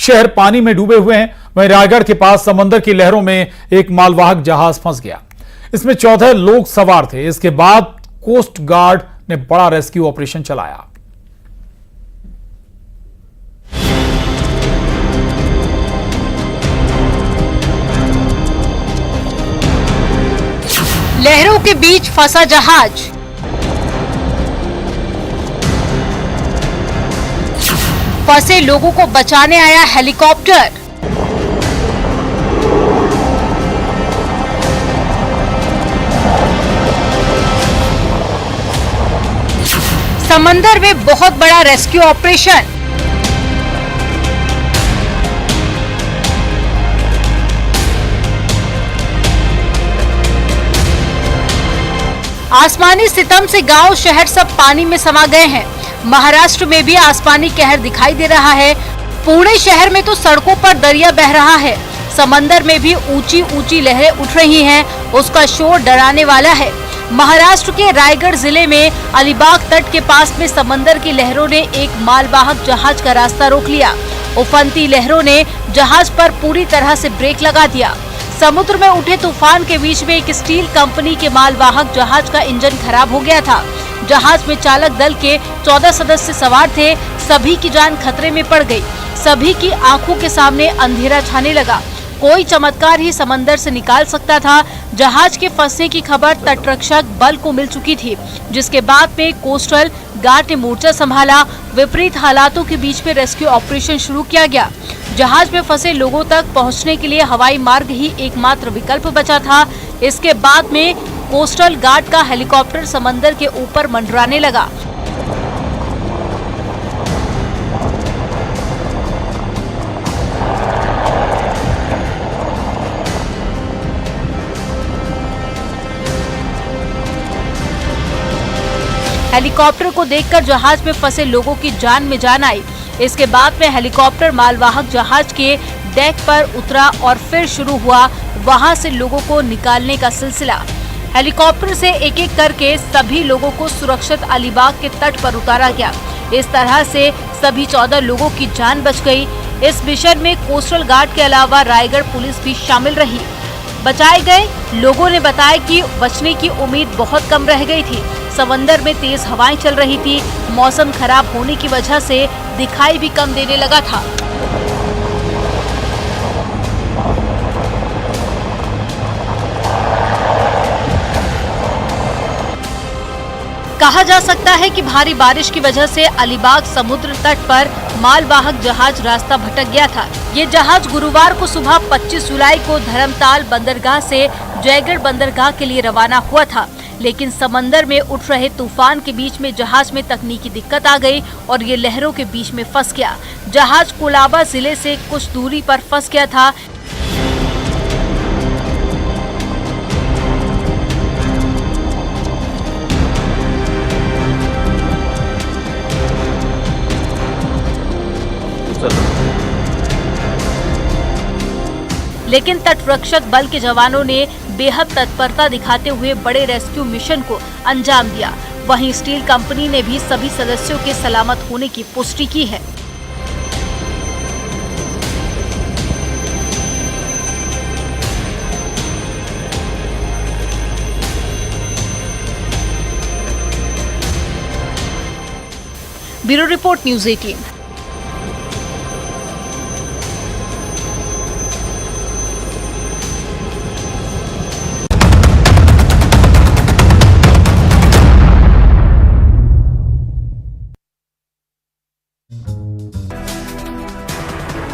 शहर पानी में डूबे हुए हैं। वहीं रायगढ़ के पास समंदर की लहरों में एक मालवाहक जहाज फंस गया। इसमें 14 लोग सवार थे। इसके बाद कोस्ट गार्ड ने बड़ा रेस्क्यू ऑपरेशन चलाया। लहरों के बीच फंसा जहाज। फंसे लोगों को बचाने आया हेलीकॉप्टर। समंदर में बहुत बड़ा रेस्क्यू ऑपरेशन। आसमानी सितम से गांव शहर सब पानी में समा गए हैं। महाराष्ट्र में भी आसमानी कहर दिखाई दे रहा है। पुणे शहर में तो सड़कों पर दरिया बह रहा है। समंदर में भी ऊंची ऊंची लहरें उठ रही हैं। उसका शोर डराने वाला है। महाराष्ट्र के रायगढ़ जिले में अलीबाग तट के पास में समंदर की लहरों ने एक मालवाहक जहाज का रास्ता रोक लिया। उफनती लहरों ने जहाज पर पूरी तरह से ब्रेक लगा दिया। समुद्र में उठे तूफान के बीच में एक स्टील कंपनी के मालवाहक जहाज का इंजन खराब हो गया था। जहाज में चालक दल के 14 सदस्य सवार थे। सभी की जान खतरे में पड़ गई। सभी की आंखों के सामने अंधेरा छाने लगा। कोई चमत्कार ही समंदर से निकाल सकता था। जहाज के फंसने की खबर तटरक्षक बल को मिल चुकी थी, जिसके बाद में कोस्टल गार्ड ने मोर्चा संभाला। विपरीत हालातों के बीच में रेस्क्यू ऑपरेशन शुरू किया गया। जहाज में फंसे लोगों तक पहुंचने के लिए हवाई मार्ग ही एकमात्र विकल्प बचा था। इसके बाद में कोस्टल गार्ड का हेलीकॉप्टर समंदर के ऊपर मंडराने लगा। हेलीकॉप्टर को देखकर जहाज में फंसे लोगों की जान में जान आई। इसके बाद में हेलीकॉप्टर मालवाहक जहाज के डेक पर उतरा और फिर शुरू हुआ वहां से लोगों को निकालने का सिलसिला। हेलीकॉप्टर से एक एक करके सभी लोगों को सुरक्षित अलीबाग के तट पर उतारा गया। इस तरह से सभी 14 लोगों की जान बच गई। इस मिशन में कोस्टल गार्ड के अलावा रायगढ़ पुलिस भी शामिल रही। बचाए गए लोगों ने बताया कि बचने की उम्मीद बहुत कम रह गई थी। समंदर में तेज हवाएं चल रही थी। मौसम खराब होने की वजह से दिखाई भी कम देने लगा था। कहा जा सकता है कि भारी बारिश की वजह से अलीबाग समुद्र तट पर मालवाहक जहाज रास्ता भटक गया था। ये जहाज गुरुवार को सुबह 25 जुलाई को धर्मताल बंदरगाह से जयगढ़ बंदरगाह के लिए रवाना हुआ था, लेकिन समंदर में उठ रहे तूफान के बीच में जहाज में तकनीकी दिक्कत आ गई और ये लहरों के बीच में फंस गया। जहाज कोलाबा जिले से कुछ दूरी पर फंस गया था। लेकिन तटरक्षक बल के जवानों ने बेहद तत्परता दिखाते हुए बड़े रेस्क्यू मिशन को अंजाम दिया। वहीं स्टील कंपनी ने भी सभी सदस्यों के सलामत होने की पुष्टि की है। Bureau report news 18।